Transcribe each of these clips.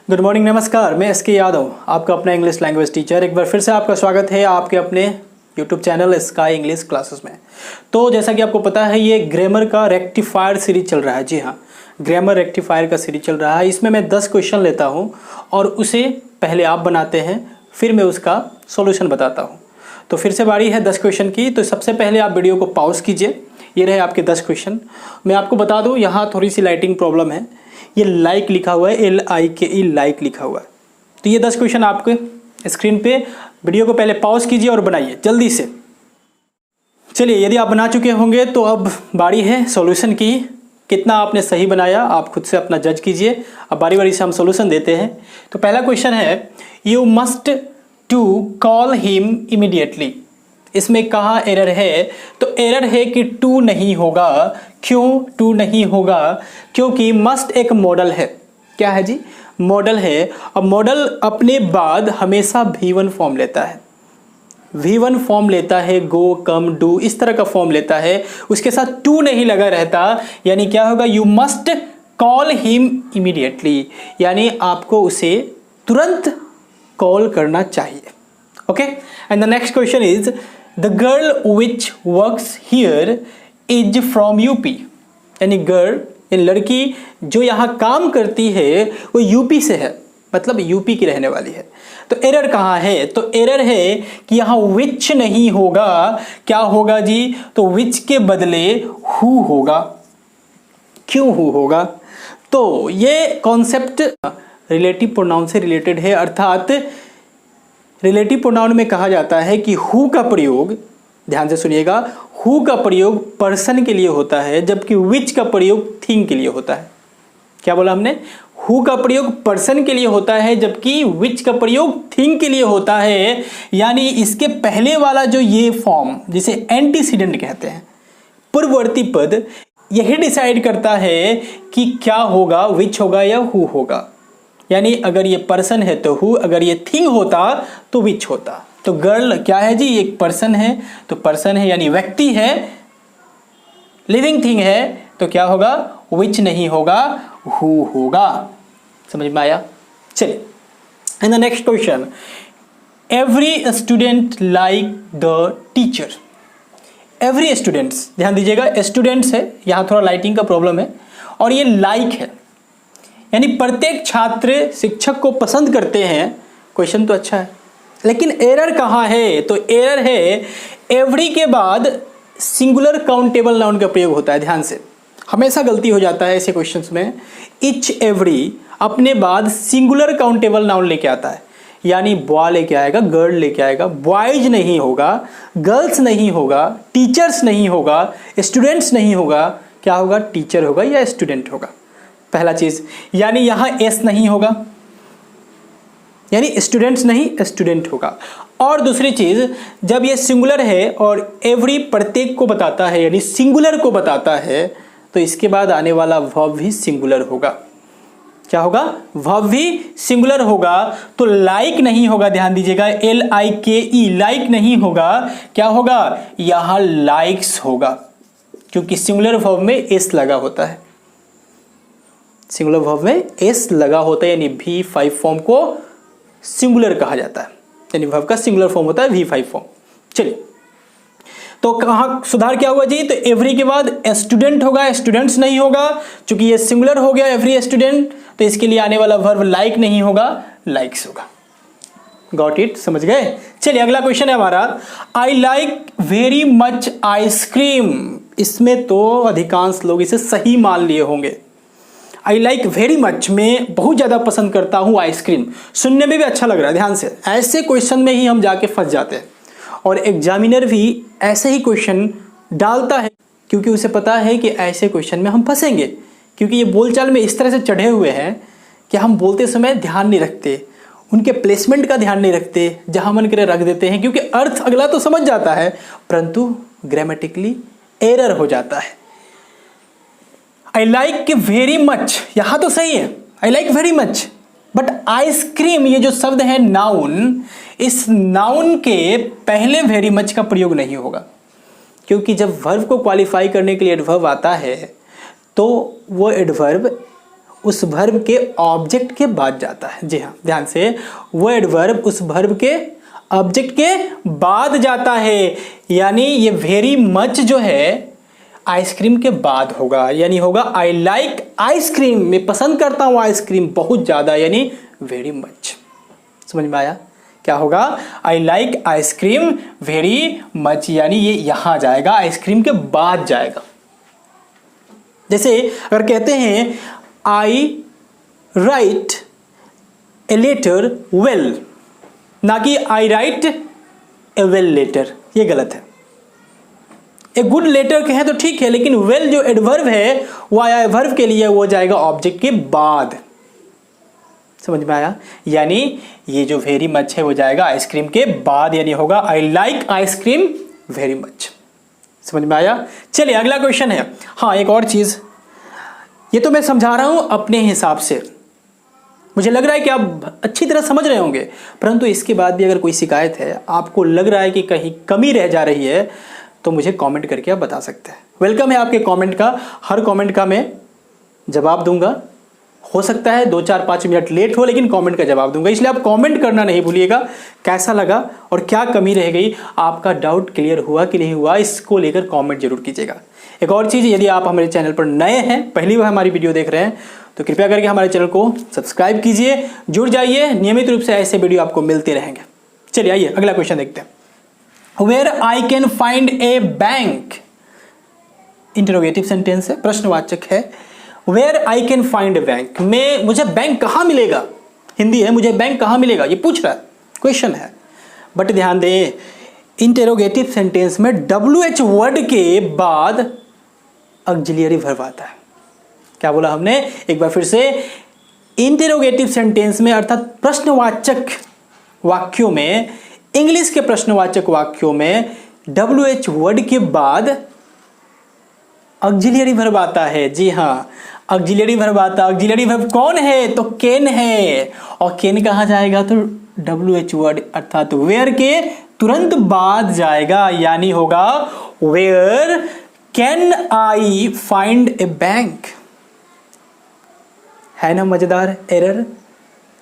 Good morning, नमस्कार। मैं SK Yadav, आपका अपना इंग्लिश लैंग्वेज टीचर। एक बार फिर से आपका स्वागत है आपके अपने YouTube channel sky English classes में। तो जैसा कि आपको पता है, ये ग्रामर का रेक्टिफायर सीरीज चल रहा है। जी हाँ, ग्रामर रेक्टिफायर का सीरीज चल रहा है। इसमें मैं 10 क्वेश्चन लेता हूँ और उसे पहले आप बनाते हैं, फिर मैं उसका सॉल्यूशन बताता हूँ। तो फिर से बारी है 10 क्वेश्चन की। तो सबसे पहले आप वीडियो को पॉज कीजिए। ये रहे आपके 10 क्वेश्चन। मैं आपको बता दूँ, यहाँ थोड़ी सी लाइटिंग प्रॉब्लम है। ये लाइक लिखा हुआ है, LIKE लाइक लिखा हुआ है। तो ये 10 क्वेश्चन आपके स्क्रीन पे, वीडियो को पहले पॉज कीजिए और बनाइए जल्दी से। चलिए, यदि आप बना चुके होंगे तो अब बारी है सॉल्यूशन की। कितना आपने सही बनाया आप खुद से अपना जज कीजिए। अब बारी बारी से हम सॉल्यूशन देते हैं। तो पहला क्वेश्चन है, you must to call him immediately. इसमें कहाँ एरर है? तो एरर है कि टू नहीं होगा। क्यों टू नहीं होगा? क्योंकि मस्ट एक मॉडल है। क्या है जी? मॉडल है। अब मॉडल अपने बाद हमेशा V1 फॉर्म लेता है। V1 फॉर्म लेता है, गो, कम, डू, इस तरह का फॉर्म लेता है। उसके साथ टू नहीं लगा रहता। यानी क्या होगा? You must call him immediately, यानी आपको उसे तुरंत कॉल करना चाहिए। Okay, and the next question is, the girl which works here is from UP. यानी गर्ल, लड़की जो यहाँ काम करती है वो यूपी से है, मतलब यूपी की रहने वाली है। तो एरर कहाँ है? तो एरर है कि यहाँ विच नहीं होगा। क्या होगा जी? तो विच के बदले हु होगा। क्यों हु होगा? तो ये कॉन्सेप्ट रिलेटिव प्रोनाउन से रिलेटेड है। अर्थात रिलेटिव प्रोनाउन में कहा जाता है कि हु का प्रयोग, ध्यान से सुनिएगा, हु का प्रयोग पर्सन के लिए होता है, जबकि विच का प्रयोग थिंग के लिए होता है। क्या बोला हमने? हु का प्रयोग पर्सन के लिए होता है, जबकि विच का प्रयोग थिंग के लिए होता है। यानी इसके पहले वाला जो ये फॉर्म, जिसे एंटीसीडेंट कहते हैं, पूर्ववर्ती पद, यही डिसाइड करता है कि क्या होगा, विच होगा या हु होगा। यानी अगर ये पर्सन है तो हु, अगर ये थिंग होता तो विच होता। तो गर्ल क्या है जी? एक पर्सन है, तो पर्सन है यानी व्यक्ति है, लिविंग थिंग है, तो क्या होगा? विच नहीं होगा, हु होगा। समझ में आया? चलिए, and the next question, every student like the teacher. Every students, ध्यान दीजिएगा, स्टूडेंट्स है, यहां थोड़ा लाइटिंग का प्रॉब्लम है, और ये लाइक है, यानी प्रत्येक छात्र शिक्षक को पसंद करते हैं। क्वेश्चन तो अच्छा है, लेकिन एरर कहाँ है? तो एरर है एवरी के बाद सिंगुलर काउंटेबल नाउन का प्रयोग होता है। ध्यान से, हमेशा गलती हो जाता है ऐसे क्वेश्चंस में। इच एवरी अपने बाद सिंगुलर काउंटेबल नाउन लेके आता है, यानी बॉय लेके आएगा, गर्ल लेके आएगा, बॉयज नहीं होगा, गर्ल्स नहीं होगा, टीचर्स नहीं होगा, स्टूडेंट्स नहीं होगा। क्या होगा? टीचर होगा या स्टूडेंट होगा। पहला चीज, यानी यहां एस नहीं होगा, यानी स्टूडेंट्स नहीं, स्टूडेंट होगा। और दूसरी चीज, जब ये सिंगुलर है और एवरी प्रत्येक को बताता है, यानी सिंगुलर को बताता है, तो इसके बाद आने वाला वर्ब भी सिंगुलर होगा। क्या होगा? वर्ब भी सिंगुलर होगा। तो लाइक नहीं होगा, ध्यान दीजिएगा, LIKE लाइक नहीं होगा। क्या होगा? यहां लाइक्स होगा, क्योंकि सिंगुलर वर्ब में एस लगा होता है। सिंगुलर वर्ब में एस लगा होता है, यानी V5 फॉर्म को सिंगुलर कहा जाता है, यानी वर्ब का सिंगुलर फॉर्म होता है V5 फॉर्म। चलिए, तो कहाँ सुधार क्या हुआ जी? तो एवरी के बाद स्टूडेंट होगा, स्टूडेंट्स नहीं होगा, क्योंकि ये सिंगुलर हो गया एवरी स्टूडेंट, तो इसके लिए आने वाला वर्ब लाइक नहीं होगा, लाइक्स होगा। Got it? समझ गए? चलिए, अगला क्वेश्चन है हमारा, I like very much ice cream. इसमें तो अधिकांश लोग इसे सही मान लिए होंगे। आई लाइक वेरी मच, में बहुत ज़्यादा पसंद करता हूँ आइसक्रीम। सुनने में भी अच्छा लग रहा है। ध्यान से, ऐसे क्वेश्चन में ही हम जाके फंस जाते हैं, और एग्जामिनर भी ऐसे ही क्वेश्चन डालता है, क्योंकि उसे पता है कि ऐसे क्वेश्चन में हम फंसेंगे। क्योंकि ये बोलचाल में इस तरह से चढ़े हुए हैं कि हम बोलते समय ध्यान नहीं रखते, उनके प्लेसमेंट का ध्यान नहीं रखते, जहाँ मन करे रख देते हैं, क्योंकि अर्थ अगला तो समझ जाता है, परंतु ग्रामेटिकली एरर हो जाता है। आई लाइक वेरी मच, यहां तो सही है, I like very much, but ice cream, ये जो शब्द है नाउन, इस नाउन के पहले वेरी मच का प्रयोग नहीं होगा, क्योंकि जब वर्ब को क्वालिफाई करने के लिए एडवर्ब आता है तो वो एडवर्ब उस वर्ब के ऑब्जेक्ट के बाद जाता है। जी हाँ, ध्यान से, वो एडवर्ब उस वर्ब के ऑब्जेक्ट के बाद जाता है। यानी ये वेरी मच जो है आइसक्रीम के बाद होगा, यानी होगा आई लाइक आइसक्रीम, मैं पसंद करता हूं आइसक्रीम बहुत ज्यादा, यानी वेरी मच। समझ में आया? क्या होगा? I like ice cream very much, यानी ये यहां जाएगा, आइसक्रीम के बाद जाएगा। जैसे अगर कहते हैं आई राइट ए लेटर वेल, ना कि आई राइट ए वेल लेटर, ये गलत है। ए गुड लेटर कहें तो ठीक है, लेकिन वेल जो एडवर्ब है वो आया वर्ब के लिए, वो जाएगा ऑब्जेक्ट के बाद। समझ में आया? यानी ये जो वेरी मच है वो जाएगा आइसक्रीम के बाद, यानी होगा I like ice cream very much. समझ में आया? चलिए अगला क्वेश्चन है। हाँ, एक और चीज, ये तो मैं समझा रहा हूं अपने हिसाब से, मुझे लग रहा है कि आप अच्छी तरह समझ रहे होंगे, परंतु इसके बाद भी अगर कोई शिकायत है, आपको लग रहा है कि कहीं कमी रह जा रही है, तो मुझे कमेंट करके आप बता सकते हैं। वेलकम है आपके कमेंट का, हर कमेंट का मैं जवाब दूंगा। हो सकता है 2-4-5 मिनट लेट हो, लेकिन कमेंट का जवाब दूंगा, इसलिए आप कमेंट करना नहीं भूलिएगा। कैसा लगा और क्या कमी रह गई, आपका डाउट क्लियर हुआ कि नहीं हुआ, इसको लेकर कमेंट जरूर कीजिएगा। एक और चीज़, यदि आप हमारे चैनल पर नए हैं, पहली बार हमारी वीडियो देख रहे हैं, तो कृपया करके हमारे चैनल को सब्सक्राइब कीजिए, जुड़ जाइए, नियमित रूप से ऐसे वीडियो आपको मिलते रहेंगे। चलिए आइए अगला क्वेश्चन देखते हैं। Where I can find a bank, interrogative sentence है, प्रश्नवाचक है। Where I can find a bank, मुझे बैंक कहाँ मिलेगा, हिंदी है, मुझे बैंक कहाँ मिलेगा, ये पूछ रहा है, क्वेश्चन है। बट ध्यान दें, इंटरोगेटिव सेंटेंस में WH वर्ड के बाद ऑक्सिलियरी वर्ब आता है। क्या बोला हमने? एक बार फिर से, इंटरोगेटिव सेंटेंस में अर्थात प्रश्नवाचक वाक्यों में, इंग्लिश के प्रश्नवाचक वाक्यों में WH वर्ड के बाद ऑक्सिलियरी वर्ब आता है। जी हाँ, ऑक्सिलियरी वर्ब आता है। ऑक्सिलियरी वर्ब कौन है? तो कैन है, और कैन कहाँ जाएगा? तो WH वर्ड अर्थात वेयर के तुरंत बाद जाएगा, यानी होगा where can I find a bank. है ना मजेदार एरर?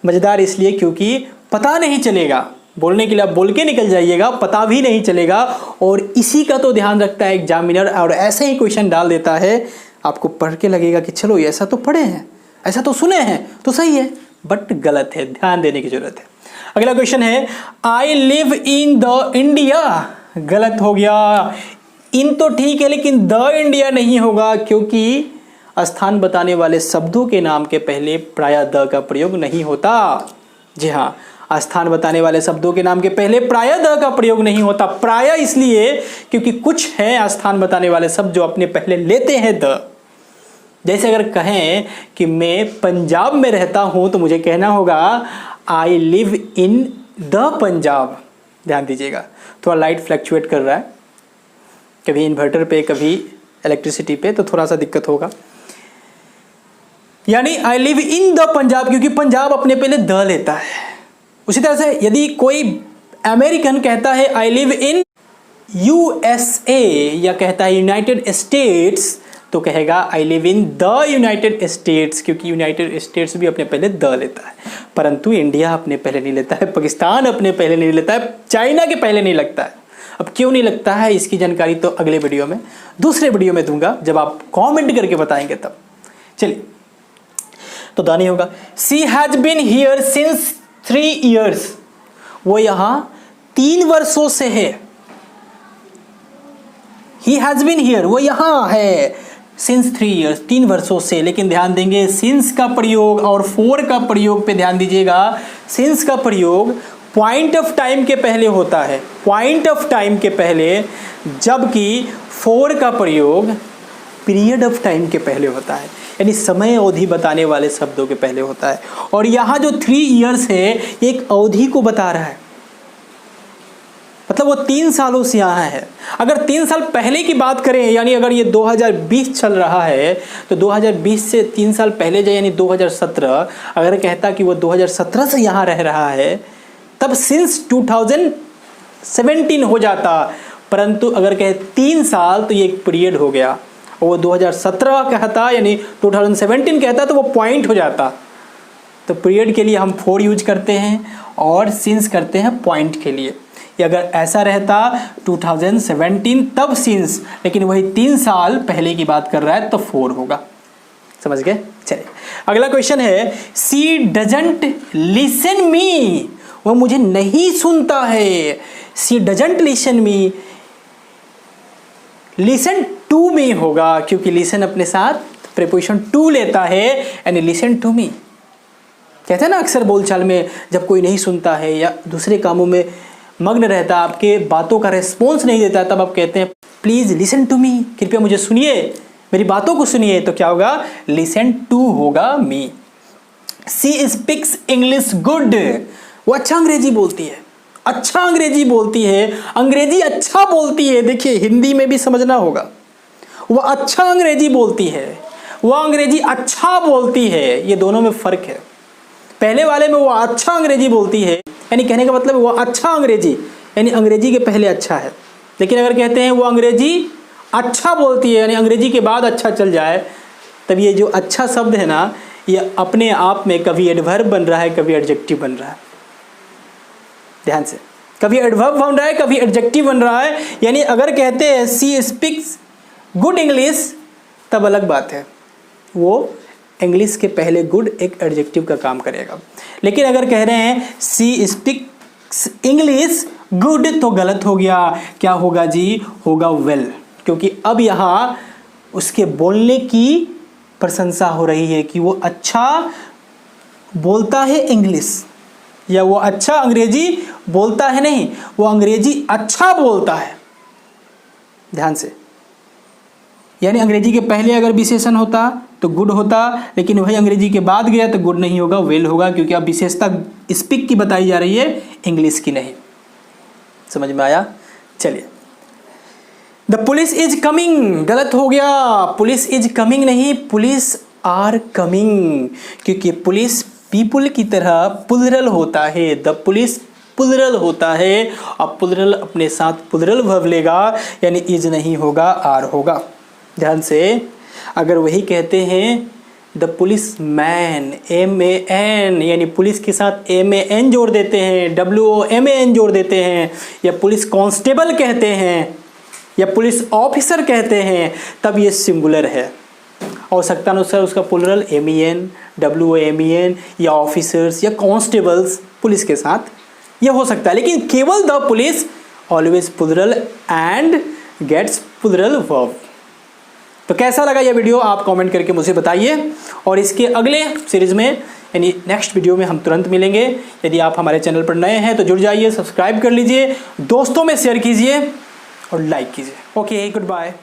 मजेदार इसलिए क्योंकि पता नहीं चलेगा, बोलने के लिए आप बोल के निकल जाइएगा, पता भी नहीं चलेगा, और इसी का तो ध्यान रखता है एग्जामिनर, और ऐसे ही क्वेश्चन डाल देता है, आपको पढ़ के लगेगा कि चलो ऐसा तो पढ़े हैं, ऐसा तो सुने हैं, तो सही है, बट गलत है, ध्यान देने की जरूरत है। अगला क्वेश्चन है, I live in the India, गलत हो गया। इन तो ठीक है, लेकिन द इंडिया नहीं होगा, क्योंकि स्थान बताने वाले शब्दों के नाम के पहले प्रायः द का प्रयोग नहीं होता। जी हाँ, स्थान बताने वाले शब्दों के नाम के पहले प्रायः द का प्रयोग नहीं होता। प्रायः इसलिए क्योंकि कुछ है स्थान बताने वाले शब्द जो अपने पहले लेते हैं द। जैसे अगर कहें कि मैं पंजाब में रहता हूं, तो मुझे कहना होगा I live in the Punjab. ध्यान दीजिएगा, थोड़ा लाइट फ्लक्चुएट कर रहा है, कभी इन्वर्टर पे कभी इलेक्ट्रिसिटी पे, तो थोड़ा सा दिक्कत होगा। यानी I live in the Punjab, क्योंकि पंजाब अपने पहले द लेता है। उसी तरह से यदि कोई अमेरिकन कहता है आई लिव इन USA, या कहता है यूनाइटेड स्टेट्स, तो कहेगा I live in the United states, क्योंकि यूनाइटेड स्टेट्स भी अपने पहले द लेता है। परंतु इंडिया अपने पहले नहीं लेता है, पाकिस्तान अपने पहले नहीं लेता है, चाइना के पहले नहीं लगता है। अब क्यों नहीं लगता है, इसकी जानकारी तो अगले वीडियो में, दूसरे वीडियो में दूंगा, जब आप कमेंट करके बताएंगे तब। चलिए, तो दानी होगा, she has been here since 3 years, वो यहां 3 वर्षों से है। ही हैज बीन हियर, वो यहां है सिंस 3 years, 3 वर्षों से। लेकिन ध्यान देंगे, सिंस का प्रयोग और फॉर का प्रयोग पे ध्यान दीजिएगा। सिंस का प्रयोग पॉइंट ऑफ टाइम के पहले होता है, पॉइंट ऑफ टाइम के पहले, जबकि फॉर का प्रयोग पीरियड ऑफ टाइम के पहले होता है, यानी समय अवधि बताने वाले शब्दों के पहले होता है। और यहाँ जो 3 years है, एक अवधि को बता रहा है, मतलब वो 3 सालों से यहाँ है। अगर 3 साल पहले की बात करें, यानी अगर ये 2020 चल रहा है, तो 2020 से 3 साल पहले जाए, यानी 2017, अगर कहता कि वो 2017 से यहाँ रह रहा है, तब सिंस 2017 हो जाता। परंतु अगर कहे 3 साल, तो ये एक पीरियड हो गया। और वो 2017 कहता यानी 2017 कहता तो वो पॉइंट हो जाता। तो पीरियड के लिए हम फॉर यूज करते हैं और सिंस करते हैं पॉइंट के लिए। ये अगर ऐसा रहता 2017 तब सिंस, लेकिन वही 3 साल पहले की बात कर रहा है तो फॉर होगा। समझ गए? चलिए अगला क्वेश्चन है, सी डजंट लिसन मी, वो मुझे नहीं सुनता है। She doesn't listen me, listen to me होगा, क्योंकि लिसन अपने साथ प्रीपोजिशन टू लेता है, यानी लिसन टू मी। कहते हैं ना अक्सर बोलचाल में, जब कोई नहीं सुनता है या दूसरे कामों में मग्न रहता, आपके बातों का रिस्पॉन्स नहीं देता, तब आप कहते हैं प्लीज लिसन टू मी, कृपया मुझे सुनिए, मेरी बातों को सुनिए। तो क्या होगा? लिसन टू होगा मी। सी स्पीक्स इंग्लिश गुड, वो अच्छा अंग्रेजी बोलती है, अच्छा अंग्रेजी बोलती है, अंग्रेजी अच्छा बोलती है। देखिए हिंदी में भी समझना होगा, वो अच्छा अंग्रेजी बोलती है, वो अंग्रेजी अच्छा बोलती है, ये दोनों में फर्क है। पहले वाले में वो अच्छा अंग्रेजी बोलती है, यानी कहने का मतलब वो अच्छा अंग्रेजी, यानी अंग्रेजी के पहले अच्छा है। लेकिन अगर कहते हैं वो अंग्रेजी अच्छा बोलती है, यानी अंग्रेजी के बाद अच्छा चल जाए, तब ये जो अच्छा शब्द है ना, ये अपने आप में कभी एडवर्ब बन रहा है, कभी एडजेक्टिव बन रहा है। ध्यान से, कभी एडवर्ब बन रहा है, कभी एडजेक्टिव बन रहा है। यानी अगर कहते हैं सी स्पीक्स गुड इंग्लिश, तब अलग बात है, वो इंग्लिश के पहले गुड एक एडजेक्टिव का काम करेगा। लेकिन अगर कह रहे हैं सी स्पीक्स इंग्लिश गुड, तो गलत हो गया। क्या होगा जी? होगा वेल, क्योंकि अब यहाँ उसके बोलने की प्रशंसा हो रही है कि वो अच्छा बोलता है इंग्लिश, या वो अच्छा अंग्रेजी बोलता है, नहीं, वो अंग्रेजी अच्छा बोलता है। ध्यान से, यानी अंग्रेजी के पहले अगर विशेषण होता तो गुड होता, लेकिन वही अंग्रेजी के बाद गया तो गुड नहीं होगा, वेल होगा, क्योंकि अब विशेषता स्पीक की बताई जा रही है, इंग्लिश की नहीं। समझ में आया? चलिए, द पुलिस इज कमिंग, गलत हो गया, पुलिस इज कमिंग नहीं, पुलिस आर कमिंग, क्योंकि पुलिस पीपुल की तरह प्लुरल होता है। द पुलिस प्लुरल होता है, अब प्लुरल अपने साथ प्लुरल वर्ब लेगा, यानी इज नहीं होगा, आर होगा। ध्यान से, अगर वही कहते हैं द पुलिस मैन, MAN, यानी पुलिस के साथ MAN जोड़ देते हैं, WOMAN जोड़ देते हैं, या पुलिस कांस्टेबल कहते हैं, या पुलिस ऑफिसर कहते हैं, तब ये सिंगुलर है। आवश्यकता अनुसार उसका प्लुरल MEN, WOMAN, या ऑफिसर्स या कांस्टेबल्स पुलिस के साथ ये हो सकता है, लेकिन केवल the police always plural and gets plural verb. तो कैसा लगा ये वीडियो आप कमेंट करके मुझे बताइए, और इसके अगले सीरीज में यानी नेक्स्ट वीडियो में हम तुरंत मिलेंगे। यदि आप हमारे चैनल पर नए हैं तो जुड़ जाइए, सब्सक्राइब कर लीजिए, दोस्तों में शेयर कीजिए और लाइक कीजिए। Okay, good bye.